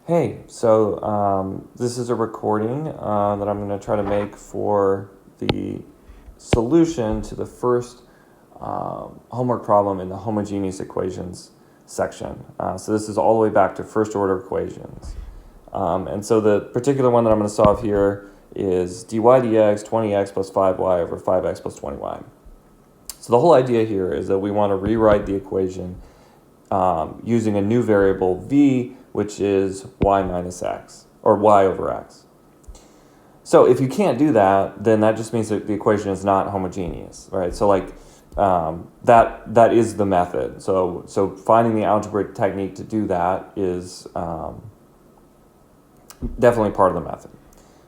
Hey, so this is a recording that I'm going to try to make for the solution to the first homework problem in the homogeneous equations section. So this is all the way back to first order equations. And so the particular one that I'm going to solve here is dy dx 20x plus 5y over 5x plus 20y. So the whole idea here is that we want to rewrite the equation using a new variable v, which is y minus x, or y over x. So if you can't do that, then that just means that the equation is not homogeneous, right? So like that is the method. So finding the algebraic technique to do that is definitely part of the method.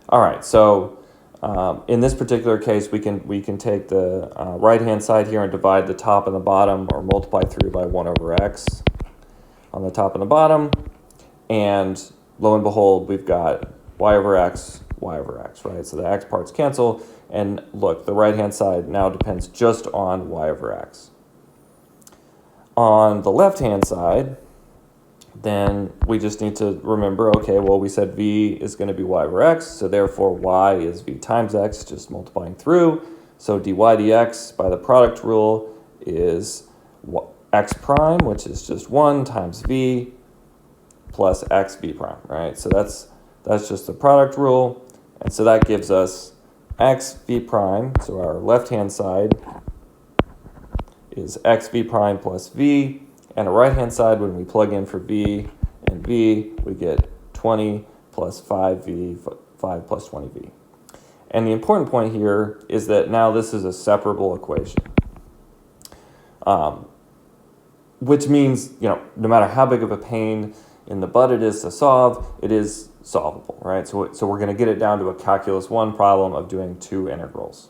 All right, so in this particular case, we can take the right-hand side here and divide the top and the bottom, or multiply through by 1 over x on the top and the bottom. And lo and behold, we've got y over x, right? So the x parts cancel. And look, the right-hand side now depends just on y over x. On the left-hand side, then we just need to remember, okay, well, we said v is going to be y over x, so therefore y is v times x, just multiplying through. So dy dx by the product rule is x prime, which is just 1 times v plus x v prime, right? So that's just the product rule. And so that gives us x v prime, so our left-hand side is x v prime plus v, and the right-hand side, when we plug in for v and v, we get 20 plus 5v, 5 plus 20v. And the important point here is that now this is a separable equation, which means, no matter how big of a pain in the butt it is to solve, it is solvable, right? So we're going to get it down to a calculus 1 problem of doing 2 integrals.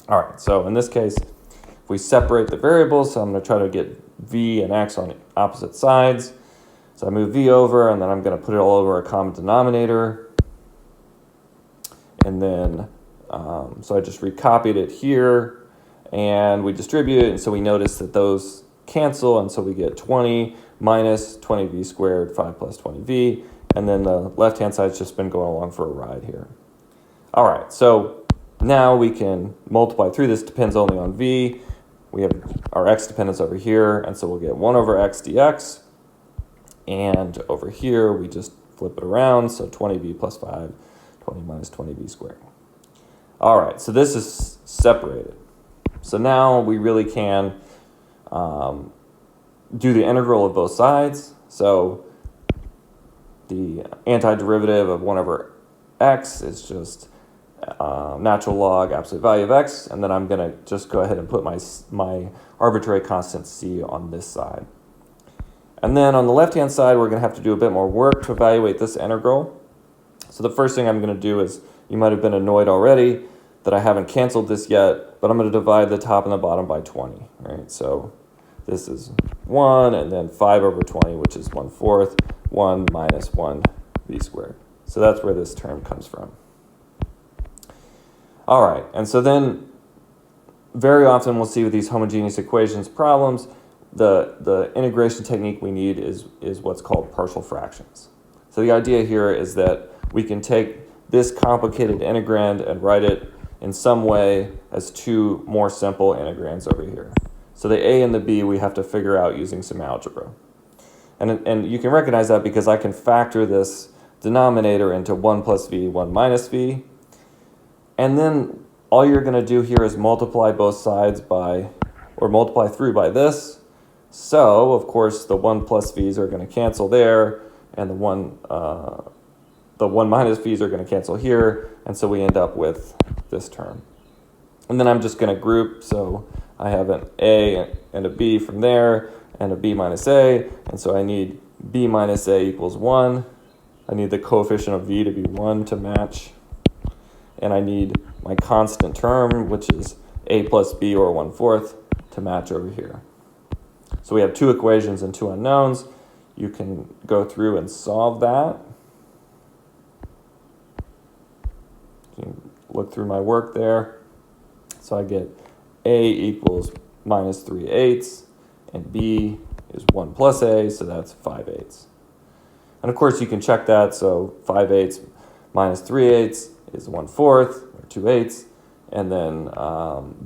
All right, so in this case, if we separate the variables, so I'm going to try to get v and x on opposite sides. So I move v over, and then I'm going to put it all over a common denominator. And then, so I just recopied it here, and we distribute it, and so we notice that those cancel, and so we get 20 minus 20v squared, 5 plus 20v, and then the left-hand side's just been going along for a ride here. All right, so now we can multiply through. This depends only on v. We have our x dependence over here, and so we'll get 1 over x dx, and over here we just flip it around, so 20v plus 5, 20 minus 20v squared. All right, so this is separated. So now we really can do the integral of both sides. So the antiderivative of 1 over x is just natural log absolute value of x, and then I'm going to just go ahead and put my arbitrary constant c on this side. And then on the left-hand side, we're going to have to do a bit more work to evaluate this integral. So the first thing I'm going to do is, you might have been annoyed already that I haven't canceled this yet, but I'm going to divide the top and the bottom by 20, right? So this is 1, and then 5 over 20, which is 1/4, 1 minus 1v squared. So that's where this term comes from. All right, and so then very often we'll see with these homogeneous equations problems, the integration technique we need is what's called partial fractions. So the idea here is that we can take this complicated integrand and write it in some way as 2 more simple integrands over here. So the a and the b we have to figure out using some algebra. And you can recognize that because I can factor this denominator into 1 plus v, 1 minus v. And then all you're going to do here is multiply both sides by, or multiply through by this. So, of course, the 1 plus v's are going to cancel there, and the 1 minus v's are going to cancel here, and so we end up with this term. And then I'm just going to group, so I have an a and a b from there, and a b minus a, and so I need b minus a equals 1. I need the coefficient of v to be 1 to match. And I need my constant term, which is a plus b, or 1/4, to match over here. So we have 2 equations and 2 unknowns. You can go through and solve that. You can look through my work there. So I get a equals minus 3/8, and b is 1 plus a, so that's 5/8. And of course you can check that, so 5/8 minus 3/8 is 1/4, or 2/8, and then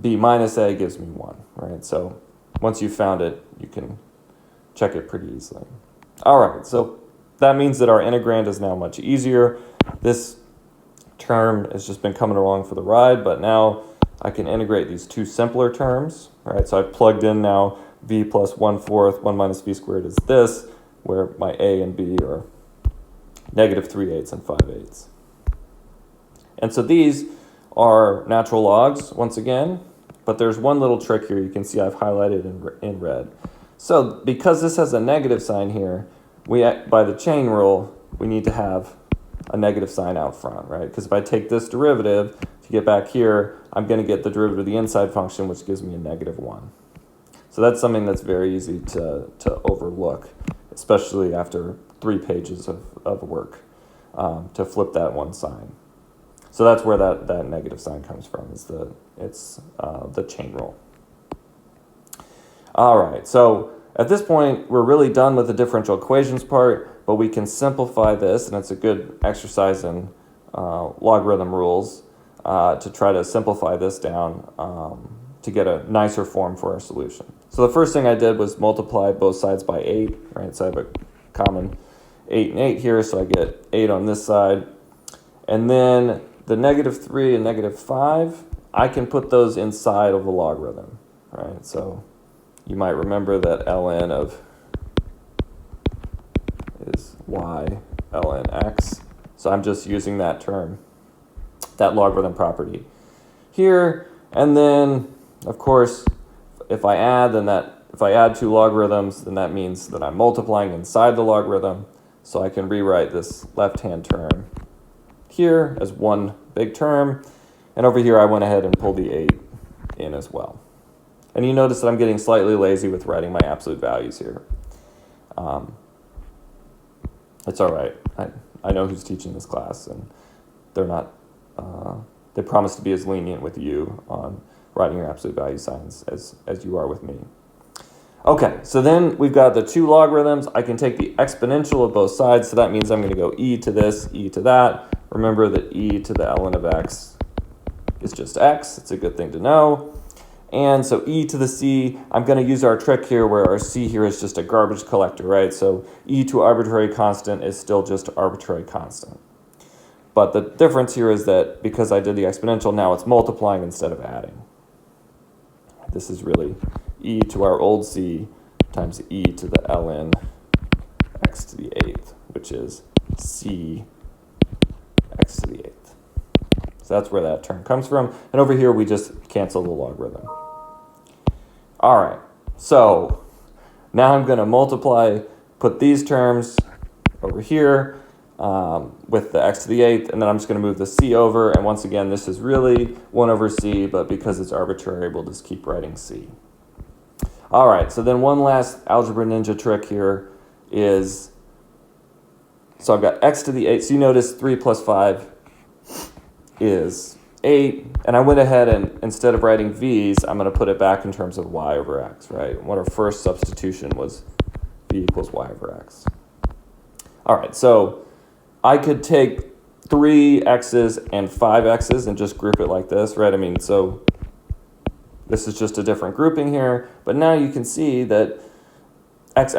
b minus a gives me 1, right? So once you've found it, you can check it pretty easily. All right, so that means that our integrand is now much easier. This term has just been coming along for the ride, but now I can integrate these two simpler terms. All right, so I've plugged in now v plus 1/4, 1 minus v squared is this, where my a and b are negative 3/8 and 5/8. And so these are natural logs, once again, but there's one little trick here you can see I've highlighted in red. So because this has a negative sign here, by the chain rule, we need to have a negative sign out front, right? Because if I take this derivative to get back here, I'm going to get the derivative of the inside function, which gives me a -1. So that's something that's very easy to overlook, especially after 3 pages of work, to flip that one sign. So that's where that negative sign comes from, is the chain rule. All right, so at this point, we're really done with the differential equations part, but we can simplify this, and it's a good exercise in logarithm rules to try to simplify this down to get a nicer form for our solution. So the first thing I did was multiply both sides by 8, right? So I have a common 8 and 8 here, so I get 8 on this side. And then the -3 and -5, I can put those inside of a logarithm, right? So you might remember that ln of is y ln x. So I'm just using that term, that logarithm property here. And then, of course, if I add, if I add 2 logarithms, then that means that I'm multiplying inside the logarithm. So I can rewrite this left-hand term here as one big term. And over here, I went ahead and pulled the 8 in as well. And you notice that I'm getting slightly lazy with writing my absolute values here. It's all right. I know who's teaching this class, and they're not, they promise to be as lenient with you on writing your absolute value signs as you are with me. Okay, so then we've got the 2 logarithms. I can take the exponential of both sides, so that means I'm going to go e to this, e to that. Remember that e to the ln of x is just x. It's a good thing to know. And so e to the c, I'm going to use our trick here where our c here is just a garbage collector, right? So e to arbitrary constant is still just arbitrary constant. But the difference here is that because I did the exponential, now it's multiplying instead of adding. This is really e to our old c times e to the ln x to the 8th, which is c x to the 8th. So that's where that term comes from. And over here, we just cancel the logarithm. All right, so now I'm going to multiply, put these terms over here with the x to the 8th, and then I'm just going to move the c over. And once again, this is really 1 over c, but because it's arbitrary, we'll just keep writing c. All right, so then one last Algebra Ninja trick here is, so I've got x to the 8th. So you notice 3 plus 5 is 8, and I went ahead and instead of writing v's, I'm going to put it back in terms of y over x, right? What our first substitution was v equals y over x. All right, so I could take 3 x's and 5 x's and just group it like this, right? I mean, so this is just a different grouping here, but now you can see that x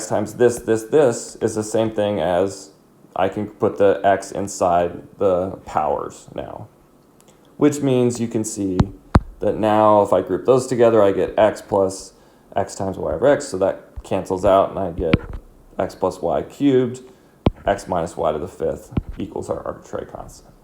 times this is the same thing as I can put the x inside the powers now, which means you can see that now if I group those together, I get x plus x times y over x, so that cancels out, and I get x plus y cubed, x minus y to the 5th equals our arbitrary constant.